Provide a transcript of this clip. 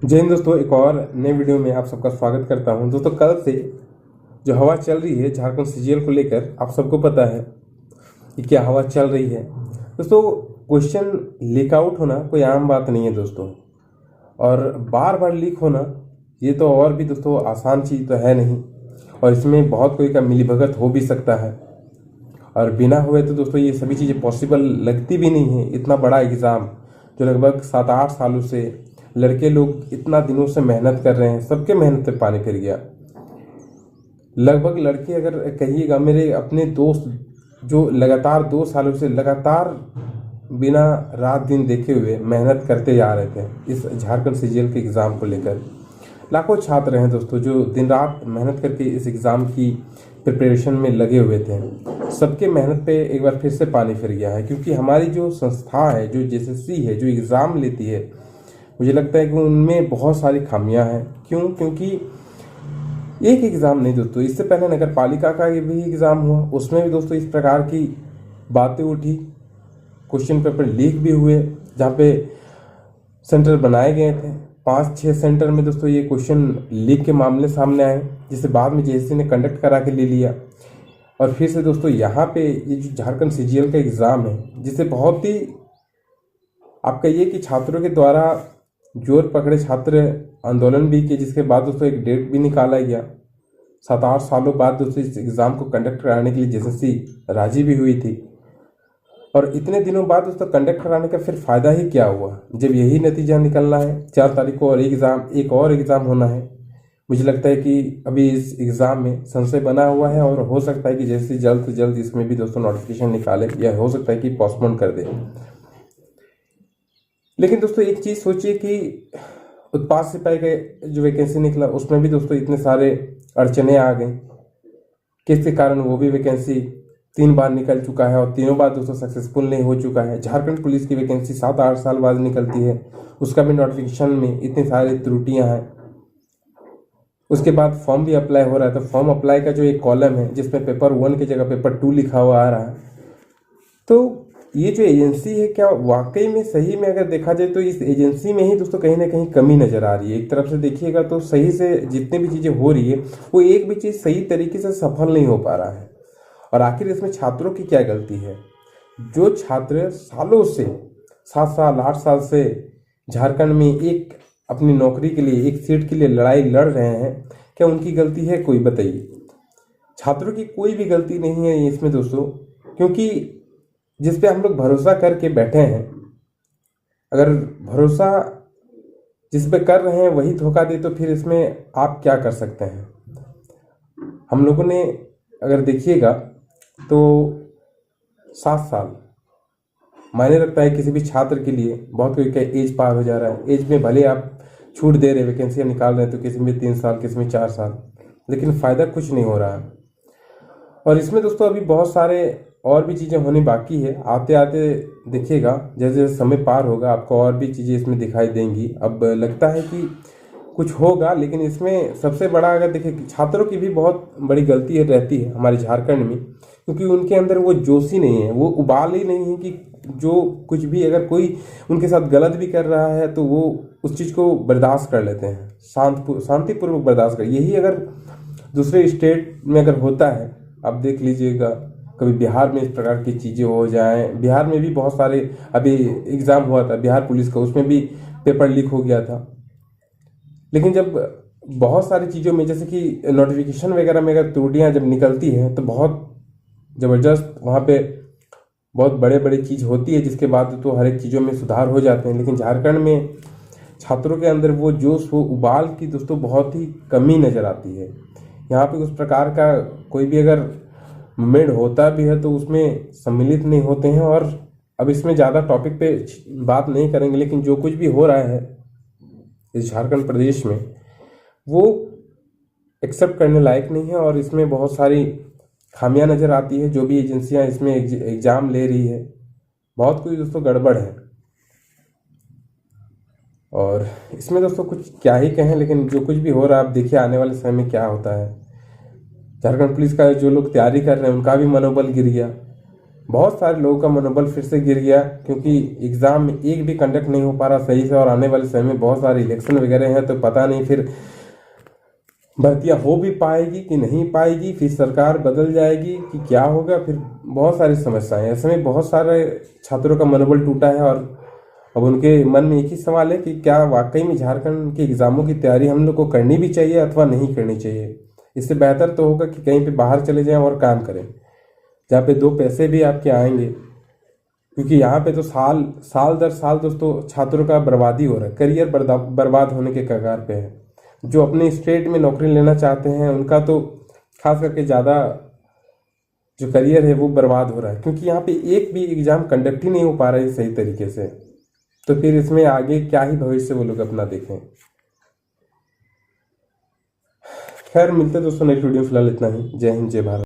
जय हिंद दोस्तों, एक और नए वीडियो में आप सबका स्वागत करता हूं। दोस्तों, कल से जो हवा चल रही है झारखंड सीजीएल को लेकर, आप सबको पता है कि क्या हवा चल रही है। दोस्तों, क्वेश्चन लीक आउट होना कोई आम बात नहीं है दोस्तों, और बार बार लीक होना ये तो और भी दोस्तों आसान चीज़ तो है नहीं, और इसमें बहुत कोई का मिलीभगत हो भी सकता है, और बिना हुए तो दोस्तों ये सभी चीज़ें पॉसिबल लगती भी नहीं है। इतना बड़ा एग्ज़ाम जो लगभग 7-8 सालों से लड़के लोग इतना दिनों से मेहनत कर रहे हैं, सबके मेहनत पे पानी फिर गया। लगभग लड़के अगर कहिएगा, मेरे अपने दोस्त जो लगातार 2 सालों से लगातार बिना रात दिन देखे हुए मेहनत करते जा रहे थे इस झारखंड सीजीएल के एग्ज़ाम को लेकर। लाखों छात्र हैं दोस्तों जो दिन रात मेहनत करके इस एग्ज़ाम की प्रिपरेशन में लगे हुए थे। सबके मेहनत पे एक बार फिर से पानी फिर गया है, क्योंकि हमारी जो संस्था है, जो जेएसएससी है, जो एग्ज़ाम लेती है, मुझे लगता है कि उनमें बहुत सारी खामियां हैं। क्योंकि एक एग्ज़ाम नहीं दोस्तों, इससे पहले नगर पालिका का भी एग्ज़ाम हुआ, उसमें भी दोस्तों इस प्रकार की बातें उठी, क्वेश्चन पेपर लीक भी हुए, जहाँ पे सेंटर बनाए गए थे 5-6 सेंटर में दोस्तों ये क्वेश्चन लीक के मामले सामने आए, जिसे बाद में जेएसएससी ने कंडक्ट करा के ले लिया। और फिर से दोस्तों यहाँ पे ये जो झारखंड सीजीएल का एग्ज़ाम है, जिसे बहुत ही आप कहिए कि छात्रों के द्वारा जोर पकड़े छात्र आंदोलन भी किए, जिसके बाद दोस्तों एक डेट भी निकाला गया। 7-8 सालों बाद दोस्तों इस एग्ज़ाम को कंडक्ट कराने के लिए जेएसएससी राजी भी हुई थी, और इतने दिनों बाद दोस्तों कंडक्ट कराने का फिर फ़ायदा ही क्या हुआ, जब यही नतीजा निकलना है। 4 तारीख को और एक और एग्ज़ाम होना है। मुझे लगता है कि अभी इस एग्ज़ाम में संशय बना हुआ है, और हो सकता है कि जैसे जल्द से जल्द इसमें भी दोस्तों नोटिफिकेशन निकाले, या हो सकता है कि पोस्टपोन कर दे। लेकिन दोस्तों एक चीज़ सोचिए कि उत्पाद सिपाही का जो वैकेंसी निकला, उसमें भी दोस्तों इतने सारे अड़चने आ गई, किसके कारण वो भी वैकेंसी 3 बार निकल चुका है, और तीनों बार दोस्तों सक्सेसफुल नहीं हो चुका है। झारखंड पुलिस की वैकेंसी 7-8 साल बाद निकलती है, उसका भी नोटिफिकेशन में इतनी सारी त्रुटियां हैं। उसके बाद फॉर्म भी अप्लाई हो रहा है, तो फॉर्म अप्लाई का जो एक कॉलम है जिसमें पेपर 1 की जगह पेपर 2 लिखा हुआ आ रहा है। तो ये जो एजेंसी है, क्या वाकई में सही में अगर देखा जाए तो इस एजेंसी में ही दोस्तों कहीं ना कहीं कमी नज़र आ रही है। एक तरफ से देखिएगा तो सही से जितनी भी चीज़ें हो रही है, वो एक भी चीज़ सही तरीके से सफल नहीं हो पा रहा है। और आखिर इसमें छात्रों की क्या गलती है? जो छात्र सालों से 7 साल 8 साल से झारखंड में एक अपनी नौकरी के लिए, एक सीट के लिए लड़ाई लड़ रहे हैं, क्या उनकी गलती है? कोई बताइए। छात्रों की कोई भी गलती नहीं है इसमें दोस्तों, क्योंकि जिस पे हम लोग भरोसा करके बैठे हैं, अगर भरोसा जिस पे कर रहे हैं वही धोखा दे, तो फिर इसमें आप क्या कर सकते हैं? हम लोगों ने अगर देखिएगा तो 7 साल मायने रखता है किसी भी छात्र के लिए। बहुत कोई का एज पार हो जा रहा है, एज में भले आप छूट दे रहे, वैकेंसियाँ निकाल रहे हैं, तो किसी में 3 साल, किसी में 4 साल, लेकिन फ़ायदा कुछ नहीं हो रहा है। और इसमें दोस्तों अभी बहुत सारे और भी चीज़ें होनी बाकी है। आते आते देखिएगा, जैसे जैसे समय पार होगा, आपको और भी चीज़ें इसमें दिखाई देंगी। अब लगता है कि कुछ होगा, लेकिन इसमें सबसे बड़ा अगर देखिए, छात्रों की भी बहुत बड़ी गलती रहती है हमारे झारखंड में, क्योंकि उनके अंदर वो जोश ही नहीं है, वो उबाल ही नहीं है कि जो कुछ भी अगर कोई उनके साथ गलत भी कर रहा है तो वो उस चीज़ को बर्दाश्त कर लेते हैं, शांतिपूर्वक बर्दाश्त कर। यही अगर दूसरे स्टेट में अगर होता है, आप देख लीजिएगा, कभी बिहार में इस प्रकार की चीज़ें हो जाएं। बिहार में भी बहुत सारे अभी एग्ज़ाम हुआ था बिहार पुलिस का, उसमें भी पेपर लीक हो गया था। लेकिन जब बहुत सारी चीज़ों में, जैसे कि नोटिफिकेशन वगैरह में अगर त्रुटियां जब निकलती हैं, तो बहुत ज़बरदस्त वहाँ पे बहुत बड़े बड़े चीज़ होती है, जिसके बाद तो हर एक चीज़ों में सुधार हो जाते हैं। लेकिन झारखंड में छात्रों के अंदर वो जोश, वो उबाल की दोस्तों बहुत ही कमी नज़र आती है। यहाँ पे उस प्रकार का कोई भी अगर मूवमेंट होता भी है तो उसमें सम्मिलित नहीं होते हैं। और अब इसमें ज़्यादा टॉपिक पे बात नहीं करेंगे, लेकिन जो कुछ भी हो रहा है इस झारखंड प्रदेश में, वो एक्सेप्ट करने लायक नहीं है, और इसमें बहुत सारी खामियां नज़र आती है। जो भी एजेंसियां इसमें एग्ज़ाम ले रही है, बहुत कुछ दोस्तों गड़बड़ है। और इसमें दोस्तों कुछ क्या ही कहें, लेकिन जो कुछ भी हो रहा है, आप देखिए आने वाले समय में क्या होता है। झारखंड पुलिस का जो लोग तैयारी कर रहे हैं, उनका भी मनोबल गिर गया। बहुत सारे लोगों का मनोबल फिर से गिर गया, क्योंकि एग्ज़ाम में एक भी कंडक्ट नहीं हो पा रहा सही से, और आने वाले समय में बहुत सारे इलेक्शन वगैरह हैं, तो पता नहीं फिर भर्तियां हो भी पाएगी कि नहीं पाएगी, फिर सरकार बदल जाएगी कि क्या होगा, फिर बहुत सारी समस्याएं। ऐसे में बहुत सारे छात्रों का मनोबल टूटा है, और अब उनके मन में एक ही सवाल है कि क्या वाकई में झारखंड के एग्ज़ामों की तैयारी हम लोग को करनी भी चाहिए अथवा नहीं करनी चाहिए। इससे बेहतर तो होगा कि कहीं पे बाहर चले जाएं और काम करें, जहाँ पे दो पैसे भी आपके आएंगे, क्योंकि यहाँ पे तो साल साल दर साल दोस्तों छात्रों का बर्बादी हो रहा है, करियर बर्बाद होने के कगार पे है। जो अपने स्टेट में नौकरी लेना चाहते हैं उनका तो खास करके ज़्यादा जो करियर है वो बर्बाद हो रहा है, क्योंकि यहाँ पे एक भी एग्ज़ाम कंडक्ट ही नहीं हो पा रहा है सही तरीके से। तो फिर इसमें आगे क्या ही भविष्य वो लोग अपना देखें। खैर, मिलते दोस्तों नेक्स्ट वीडियो, फिलहाल इतना ही। जय हिंद, जय भारत।